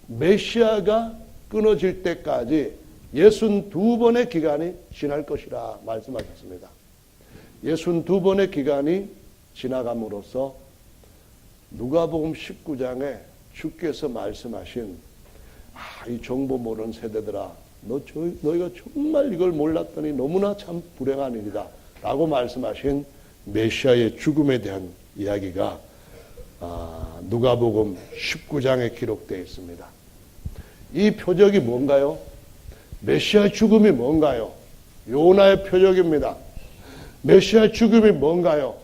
메시아가 끊어질 때까지 62번의 기간이 지날 것이라 말씀하셨습니다. 62번의 기간이 지나감으로써 누가복음 19장에 주께서 말씀하신 이 정보 모르는 세대들아 너희가 정말 이걸 몰랐더니 너무나 참 불행한 일이다 라고 말씀하신 메시아의 죽음에 대한 이야기가 누가복음 19장에 기록되어 있습니다. 이 표적이 뭔가요? 메시아의 죽음이 뭔가요? 요나의 표적입니다. 메시아의 죽음이 뭔가요?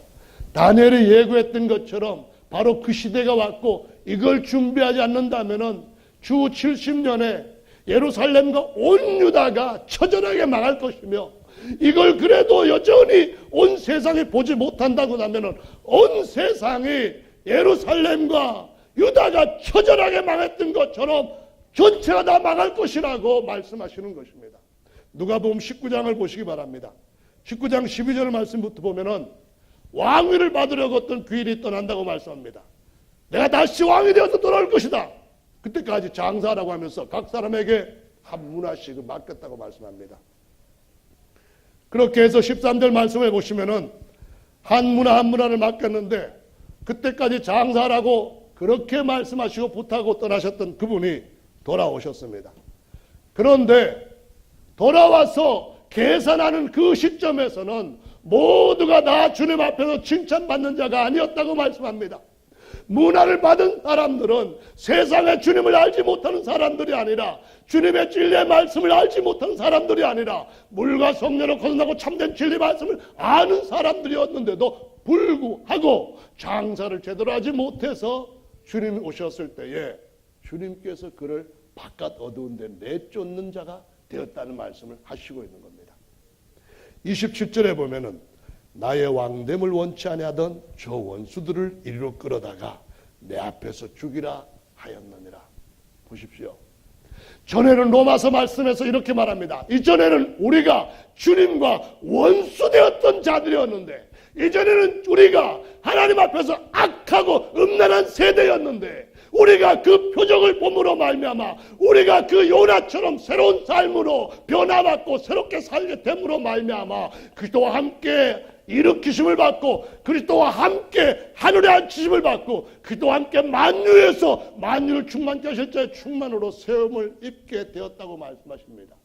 다니엘이 예고했던 것처럼 바로 그 시대가 왔고 이걸 준비하지 않는다면은 주 70년에 예루살렘과 온 유다가 처절하게 망할 것이며 이걸 그래도 여전히 온 세상이 보지 못한다고 하면은 온 세상이 예루살렘과 유다가 처절하게 망했던 것처럼 전체가 다 망할 것이라고 말씀하시는 것입니다. 누가복음 19장을 보시기 바랍니다. 19장 12절 말씀부터 보면은 왕위를 받으려고 어떤 귀인이 떠난다고 말씀합니다. 내가 다시 왕이 되어서 돌아올 것이다. 그때까지 장사라고 하면서 각 사람에게 한 문화씩을 맡겼다고 말씀합니다. 그렇게 해서 13절 말씀해 보시면은 한 문화를 맡겼는데 그때까지 장사라고 그렇게 말씀하시고 부탁하고 떠나셨던 그분이 돌아오셨습니다. 그런데 돌아와서 계산하는 그 시점에서는 모두가 다 주님 앞에서 칭찬받는 자가 아니었다고 말씀합니다. 문화를 받은 사람들은 세상에 주님을 알지 못하는 사람들이 아니라 주님의 진리의 말씀을 알지 못하는 사람들이 아니라 물과 성령으로 거듭나고 참된 진리 말씀을 아는 사람들이었는데도 불구하고 장사를 제대로 하지 못해서 주님이 오셨을 때에 주님께서 그를 바깥 어두운 데 내쫓는 자가 되었다는 말씀을 하시고 있는 겁니다. 27절에 보면은 나의 왕됨을 원치 아니하던 저 원수들을 이리로 끌어다가 내 앞에서 죽이라 하였느니라. 보십시오. 전에는 로마서 말씀에서 이렇게 말합니다. 이전에는 우리가 주님과 원수되었던 자들이었는데 이전에는 우리가 하나님 앞에서 악하고 음란한 세대였는데 우리가 그 표적을 봄으로 말미암아 우리가 그 요나처럼 새로운 삶으로 변화받고 새롭게 살게 됨으로 말미암아 그리스도와 함께 일으키심을 받고 그리스도와 함께 하늘에 앉히심을 받고 그리스도와 함께 만유에서 만유를 충만케 하실 자의 충만으로 세움을 입게 되었다고 말씀하십니다.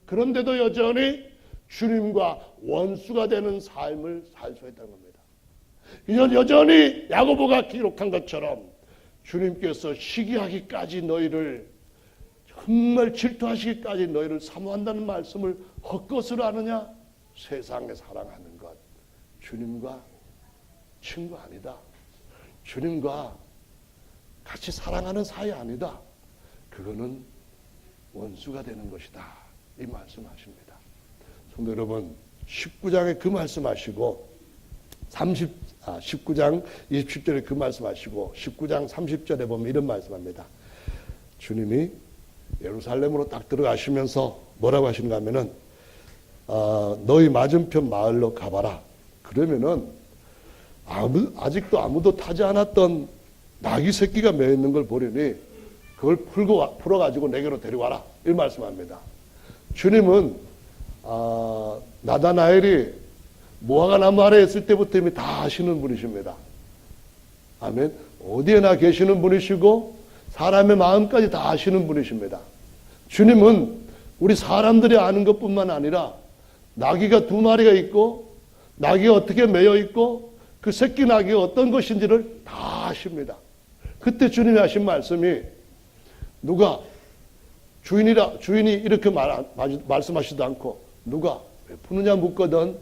그런데도 여전히 주님과 원수가 되는 삶을 살 수 있다는 겁니다. 여전히 야고보가 기록한 것처럼 주님께서 시기하기까지 너희를 정말 질투하시기까지 너희를 사모한다는 말씀을 헛것으로 아느냐? 세상에 사랑하는 것 주님과 친구 아니다. 주님과 같이 사랑하는 사이 아니다. 그거는 원수가 되는 것이다. 이 말씀하십니다. 성도 여러분 19장에 그 말씀하시고 19장 27절에 그 말씀하시고 19장 30절에 보면 이런 말씀합니다. 주님이 예루살렘으로 딱 들어가시면서 뭐라고 하시는가 하면은 너희 맞은편 마을로 가봐라. 그러면은 아직도 아무도 타지 않았던 나귀 새끼가 매어 있는 걸 보려니 그걸 풀어가지고 내게로 데려와라. 이 말씀합니다. 주님은 나다나엘이 무화과 나무 아래에 있을 때부터 이미 다 아시는 분이십니다. 아멘. 어디에나 계시는 분이시고 사람의 마음까지 다 아시는 분이십니다. 주님은 우리 사람들이 아는 것뿐만 아니라 나귀가 2마리가 있고 나귀가 어떻게 매여 있고 그 새끼 나귀가 어떤 것인지를 다 아십니다. 그때 주님이 하신 말씀이 누가 주인이 이렇게 말씀하시지도 않고 누가 왜 푸느냐 묻거든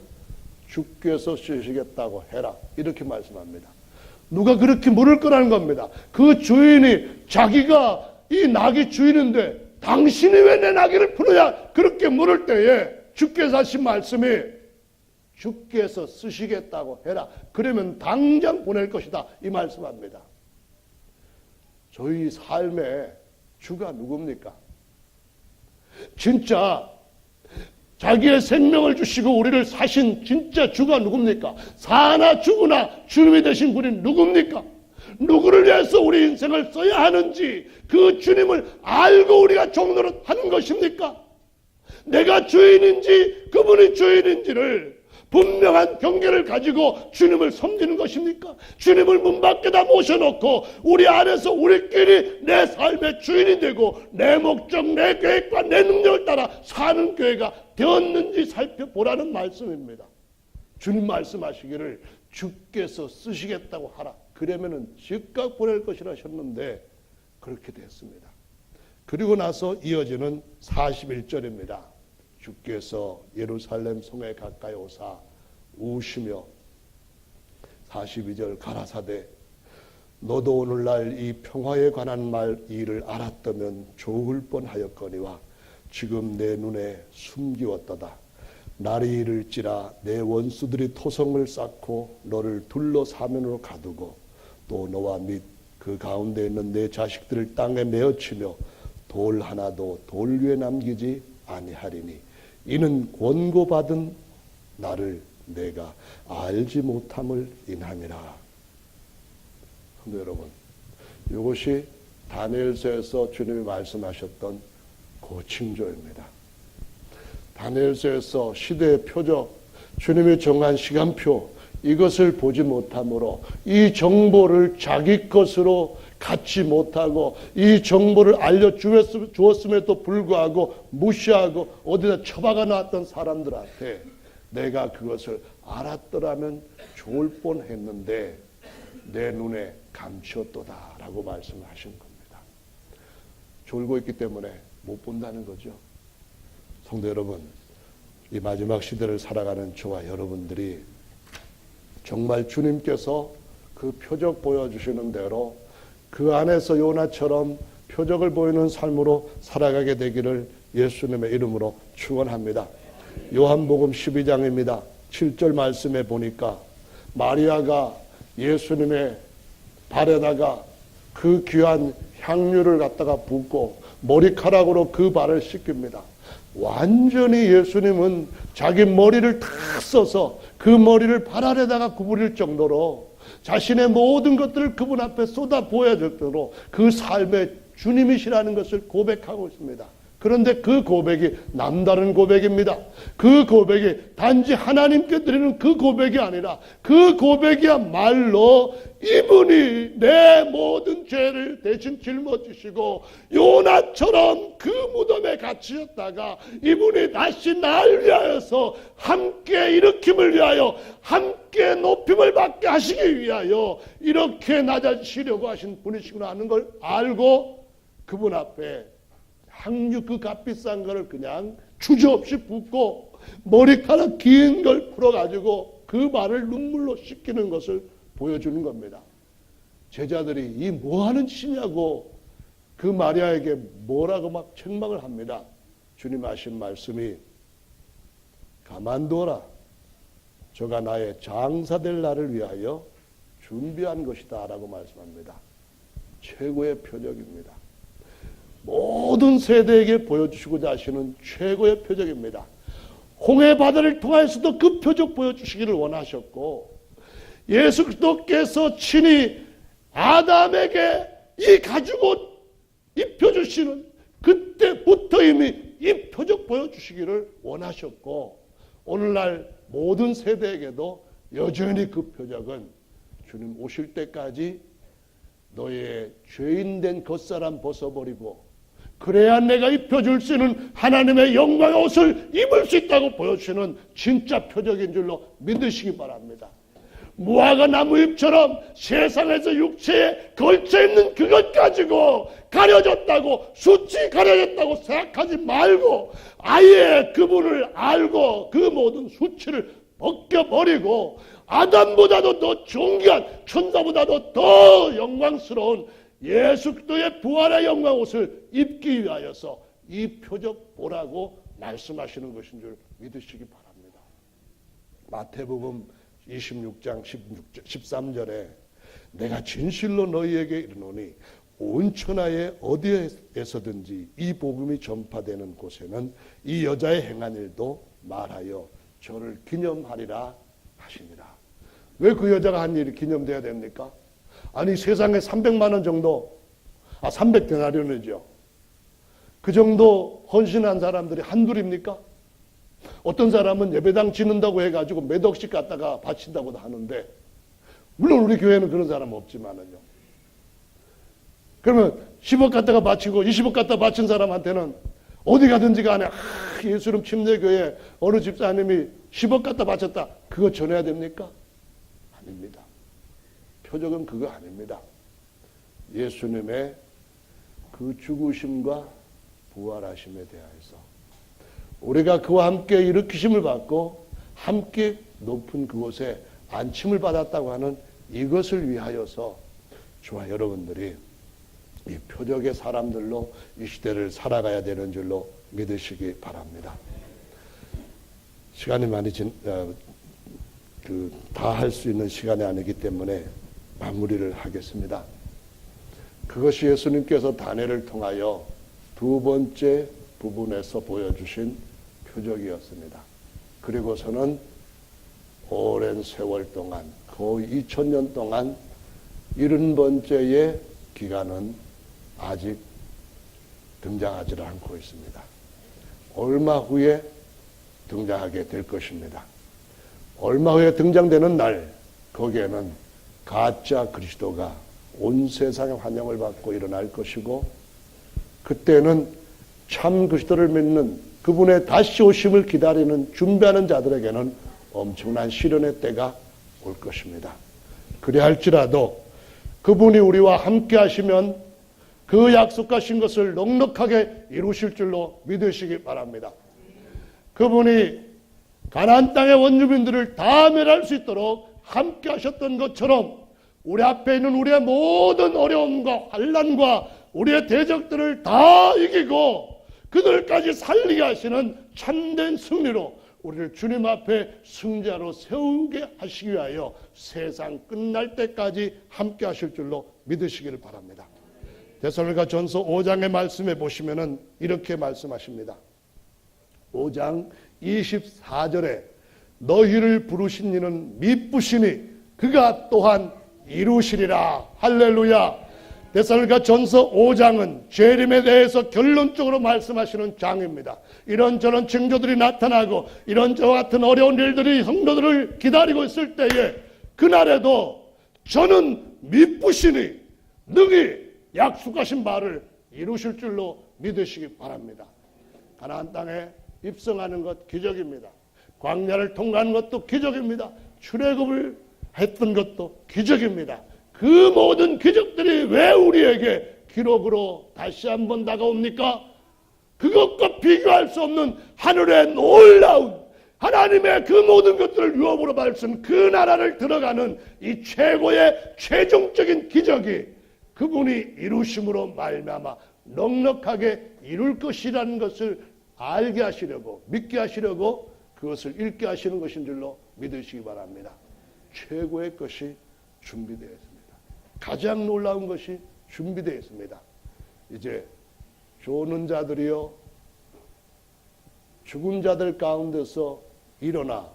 주께서 쓰시겠다고 해라. 이렇게 말씀합니다. 누가 그렇게 물을 거라는 겁니다. 그 주인이 자기가 이 나귀 주인인데 당신이 왜 내 나귀를 푸느냐 그렇게 물을 때에 주께서 하신 말씀이 주께서 쓰시겠다고 해라. 그러면 당장 보낼 것이다. 이 말씀합니다. 저희 삶의 주가 누굽니까? 진짜 자기의 생명을 주시고 우리를 사신 진짜 주가 누굽니까? 사나 죽으나 주님이 되신 분이 누굽니까? 누구를 위해서 우리 인생을 써야 하는지 그 주님을 알고 우리가 종노릇 하는 것입니까? 내가 주인인지 그분이 주인인지를 분명한 경계를 가지고 주님을 섬기는 것입니까? 주님을 문 밖에다 모셔놓고 우리 안에서 우리끼리 내 삶의 주인이 되고 내 목적, 내 계획과 내 능력을 따라 사는 교회가 되었는지 살펴보라는 말씀입니다. 주님 말씀하시기를 주께서 쓰시겠다고 하라. 그러면은 즉각 보낼 것이라 하셨는데 그렇게 됐습니다. 그리고 나서 이어지는 41절입니다. 주께서 예루살렘 성에 가까이 오사 우시며 42절 가라사대 너도 오늘날 이 평화에 관한 말 일을 알았다면 좋을 뻔하였거니와 지금 내 눈에 숨기웠도다. 날이 이를지라 내 원수들이 토성을 쌓고 너를 둘러사면으로 가두고 또 너와 및 그 가운데 있는 내 자식들을 땅에 메어치며 돌 하나도 돌 위에 남기지 아니하리니 이는 권고받은 나를 내가 알지 못함을 인함이라. 여러분, 이것이 다니엘서에서 주님이 말씀하셨던 고칭조입니다. 다니엘서에서 시대의 표적, 주님이 정한 시간표, 이것을 보지 못함으로 이 정보를 자기 것으로 갖지 못하고 이 정보를 알려주었음에도 불구하고 무시하고 어디다 처박아 놨던 사람들한테 내가 그것을 알았더라면 좋을 뻔했는데 내 눈에 감추었도다 라고 말씀하신 겁니다. 졸고 있기 때문에 못 본다는 거죠. 성도 여러분, 이 마지막 시대를 살아가는 저와 여러분들이 정말 주님께서 그 표적 보여주시는 대로 그 안에서 요나처럼 표적을 보이는 삶으로 살아가게 되기를 예수님의 이름으로 축원합니다. 요한복음 12장입니다. 7절 말씀에 보니까 마리아가 예수님의 발에다가 그 귀한 향유를 갖다가 붓고 머리카락으로 그 발을 씻깁니다. 완전히 예수님은 자기 머리를 다 써서 그 머리를 발 아래다가 구부릴 정도로 자신의 모든 것들을 그분 앞에 쏟아 부어야 될 정도로 그 삶의 주님이시라는 것을 고백하고 있습니다. 그런데 그 고백이 남다른 고백입니다. 그 고백이 단지 하나님께 드리는 그 고백이 아니라 그 고백이야말로 이분이 내 모든 죄를 대신 짊어지시고 요나처럼 그 무덤에 갇히셨다가 이분이 다시 날 위하여서 함께 일으킴을 위하여 함께 높임을 받게 하시기 위하여 이렇게 낮아지시려고 하신 분이시구나 하는 걸 알고 그분 앞에 향유 그 값비싼 거를 그냥 주저없이 붓고 머리카락 긴 걸 풀어가지고 그 발을 눈물로 씻기는 것을 보여주는 겁니다. 제자들이 이 뭐하는 짓이냐고 그 마리아에게 뭐라고 막 책망을 합니다. 주님 하신 말씀이 가만두어라. 저가 나의 장사될 날을 위하여 준비한 것이다 라고 말씀합니다. 최고의 표적입니다. 모든 세대에게 보여주시고자 하시는 최고의 표적입니다. 홍해 바다를 통해서도 그 표적 보여주시기를 원하셨고 예수 그리스도께서 친히 아담에게 이 가죽옷 입혀주시는 그때부터 이미 이 표적 보여주시기를 원하셨고 오늘날 모든 세대에게도 여전히 그 표적은 주님 오실 때까지 너의 죄인된 겉사람 벗어버리고 그래야 내가 입혀줄 수 있는 하나님의 영광의 옷을 입을 수 있다고 보여주시는 진짜 표적인 줄로 믿으시기 바랍니다. 무화과 나무잎처럼 세상에서 육체에 걸쳐있는 그것 가지고 가려졌다고 수치 가려졌다고 생각하지 말고 아예 그분을 알고 그 모든 수치를 벗겨버리고 아담보다도 더 존귀한 천사보다도 더 영광스러운 예수 그리스도의 부활의 영광 옷을 입기 위하여서 이 표적 보라고 말씀하시는 것인 줄 믿으시기 바랍니다. 마태복음 26장 13절에 내가 진실로 너희에게 이르노니 온 천하에 어디에서든지 이 복음이 전파되는 곳에는 이 여자의 행한 일도 말하여 저를 기념하리라 하시니라. 왜 그 여자가 한 일이 기념돼야 됩니까? 아니 세상에 300만 원 정도 300데나리온이죠. 그 정도 헌신한 사람들이 한둘입니까? 어떤 사람은 예배당 짓는다고 해가지고 몇 억씩 갖다가 바친다고도 하는데, 물론 우리 교회는 그런 사람 없지만은요. 그러면 10억 갖다가 바치고 20억 갖다 바친 사람한테는 어디 가든지 간에 예수름 침례교회 어느 집사님이 10억 갖다 바쳤다, 그거 전해야 됩니까? 아닙니다. 표적은 그거 아닙니다. 예수님의 그 죽으심과 부활하심에 대하여서 우리가 그와 함께 일으키심을 받고 함께 높은 그곳에 안침을 받았다고 하는 이것을 위하여서 저와 여러분들이 이 표적의 사람들로 이 시대를 살아가야 되는 줄로 믿으시기 바랍니다. 시간이 많이 다 할 수 있는 시간이 아니기 때문에 마무리를 하겠습니다. 그것이 예수님께서 다니엘을 통하여 두 번째 부분에서 보여주신 표적이었습니다. 그리고서는 오랜 세월 동안, 거의 2000년 동안 70번째의 기간은 아직 등장하지 않고 있습니다. 얼마 후에 등장하게 될 것입니다. 얼마 후에 등장되는 날, 거기에는 가짜 그리스도가 온 세상의 환영을 받고 일어날 것이고, 그때는 참 그리스도를 믿는 그분의 다시 오심을 기다리는 준비하는 자들에게는 엄청난 시련의 때가 올 것입니다. 그리할지라도 그분이 우리와 함께 하시면 그 약속하신 것을 넉넉하게 이루실 줄로 믿으시기 바랍니다. 그분이 가나안 땅의 원주민들을 다 멸할 수 있도록 함께 하셨던 것처럼 우리 앞에 있는 우리의 모든 어려움과 환난과 우리의 대적들을 다 이기고 그들까지 살리게 하시는 참된 승리로 우리를 주님 앞에 승자로 세우게 하시기 위하여 세상 끝날 때까지 함께 하실 줄로 믿으시기를 바랍니다. 데살로니가전서 5장의 말씀에 보시면은 이렇게 말씀하십니다. 5장 24절에 너희를 부르신 이는 미쁘시니 그가 또한 이루시리라. 할렐루야. 데살로니가전서 5장은 재림에 대해서 결론적으로 말씀하시는 장입니다. 이런저런 징조들이 나타나고 이런 저와 같은 어려운 일들이 성도들을 기다리고 있을 때에 그날에도 저는 미쁘시니 능히 약속하신 바를 이루실 줄로 믿으시기 바랍니다. 가나안 땅에 입성하는 것 기적입니다. 광야를 통과하는 것도 기적입니다. 출애굽을 했던 것도 기적입니다. 그 모든 기적들이 왜 우리에게 기록으로 다시 한번 다가옵니까? 그것과 비교할 수 없는 하늘의 놀라운 하나님의 그 모든 것들을 유업으로 받은 그 나라를 들어가는 이 최고의 최종적인 기적이 그분이 이루심으로 말미암아 넉넉하게 이룰 것이라는 것을 알게 하시려고, 믿게 하시려고 그것을 읽게 하시는 것인 줄로 믿으시기 바랍니다. 최고의 것이 준비되어 있습니다. 가장 놀라운 것이 준비되어 있습니다. 이제 조는 자들이여 죽은 자들 가운데서 일어나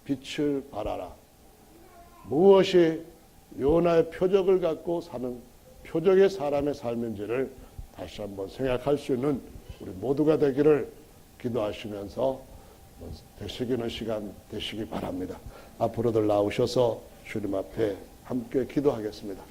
빛을 발하라. 무엇이 요나의 표적을 갖고 사는 표적의 사람의 삶인지를 다시 한번 생각할 수 있는 우리 모두가 되기를 기도하시면서 되시기는 시간 되시기 바랍니다. 앞으로들 나오셔서 주님 앞에 함께 기도하겠습니다.